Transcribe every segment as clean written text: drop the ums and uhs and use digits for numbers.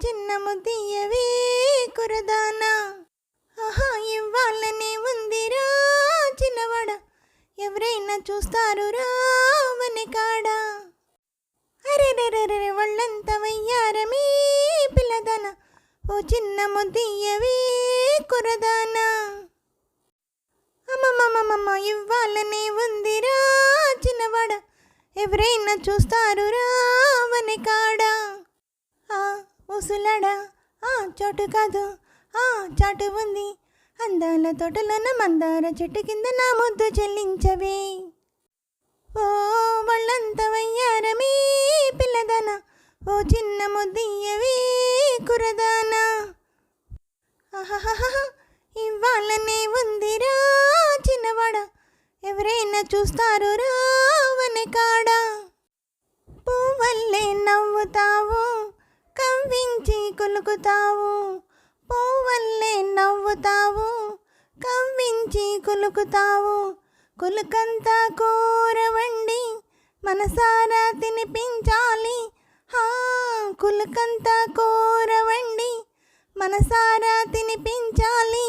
చిన్న ముద్దియవే కురదానా. ఆహా ఇవ్వాలనే ఉందిరా చిన్నవాడ, ఎవరైనా చూస్తారు రావని కాడా. అరే రే వాళ్ళంతా వయ్యారమీ పిల్లదాన, ఓ చిన్న ముద్దియవే కురదానా. అమ్మమ్మమ్మమ్మ ఇవ్వాలనే ఉందిరా చిన్నవాడ, ఎవరైనా చూస్తారు రావని కాడా. ముసులాడా చోటు కాదు చాటు ఉంది, అందాల తోటలోన మందార చెట్టు కింద నా ముద్దు చెల్లించవే. ఓ వాళ్ళంతా వయ్యారమీ పిల్లదాన, ఓ చిన్న ముద్దియవే కురదానా. ఆహాహా ఇవ్వాలనే ఉందిరా చిన్నవాడ, ఎవరైనా చూస్తారు రావని కాడా. పువ్వల్లే నవ్వుతావు, కవ్వించి కులుకుతావు, పువ్వల్లే నవ్వుతావు, కవ్వించి కులుకుతావు. కులుకంతా కూర వండి మనసారా తినిపించాలి, కులుకంతా కూర వండి మనసారా తినిపించాలి.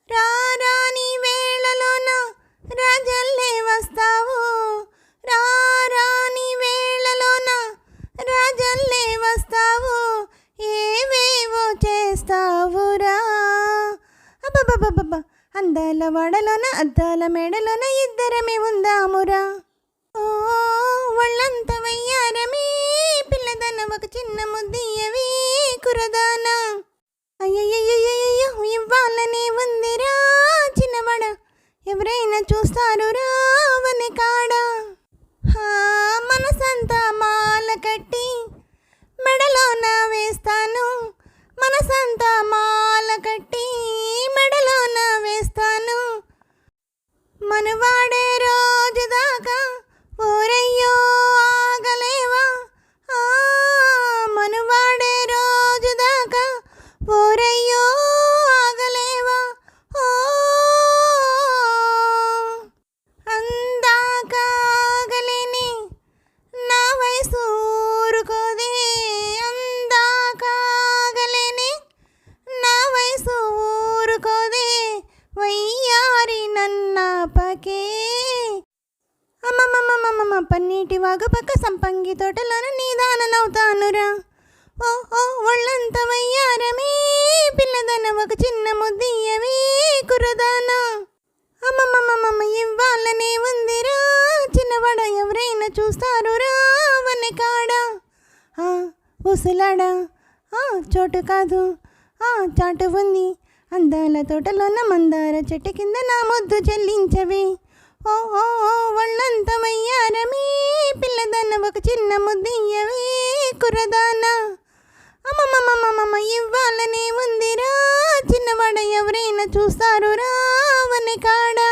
రారాని వేళలోన రాజల్లే వస్తావు, రారాని వేళలోన రాజల్లే వస్తావు, ఏవేవో చేస్తావురా. అబ్బబ్బబ్బబ్బ అందాల వాడలోన అద్దాల మేడలోన ఇద్దరమే ఉందామురా. ఓ వాళ్ళంతా వయ్యారమీ పిల్లదన, ఒక చిన్న ముద్దియవే కురదానా. అయ్యయ్యయ్యయ్యో ఇవ్వాలనే ఉందిరా చిన్నవాడ, ఎవరైనా చూస్తారు రావని కాడా. మనసంతా మాల కట్టి మెడలోన వేస్తాను, మనసంతా మాల కట్టి మెడలోన వేస్తాను. మనవాడే రోజు దాకా ఓరయ్యో ఆగలేవా, మనవాడే రోజు దాకా ఓరయ్యో ఆగలేవా. ఓ అందాక ఆగలేని నా వయసు ఊరుకోదే, అందాక ఆగలేని నా వయసు ఊరుకోదే, వయ్యారి నన్నాపకే. అమ్మమ్మమ్మమ్మమ్మ పన్నీటి వాగు పక్క సంపంగి తోటలోన నీదాననవుతానురా. ఓ ఒళ్ళంతా వయ్యారమీ పిల్లదన, ఒక చిన్న ముద్దియవే కురదానా. అమ్మమ్మమ్మమ్మ ఇవ్వాలనే ఉందిరా చిన్నవాడ, ఎవరైనా చూస్తారు రావని కాడా. ఉసులాడా చోటు కాదు చాటు ఉంది, అందాల తోటలోన మందార చెట్టు కింద నా ముద్దు చెల్లించవే. ఓ వాళ్ళంతా వయ్యారమీ పిల్లదన్న, ఒక చిన్న ముద్దియవే కురదానా. అమ్మమ్మమ్మమ్మ ఇవ్వాలనే ఉందిరా చిన్నవాడ, ఎవరైనా చూస్తారు రావని కాడా.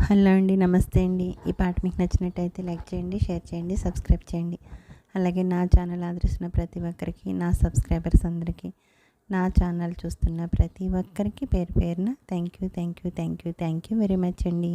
హలో అండి, నమస్తే అండి. ఈ పాట మీకు నచ్చినట్టయితే లైక్ చేయండి, షేర్ చేయండి, సబ్స్క్రైబ్ చేయండి. అలాగే నా ఛానల్ ఆదరిస్తున్న ప్రతి ఒక్కరికి, నా సబ్స్క్రైబర్స్ అందరికీ, నా ఛానల్ చూస్తున్న ప్రతి ఒక్కరికి పేరు పేరున థ్యాంక్ యూ వెరీ మచ్ అండి.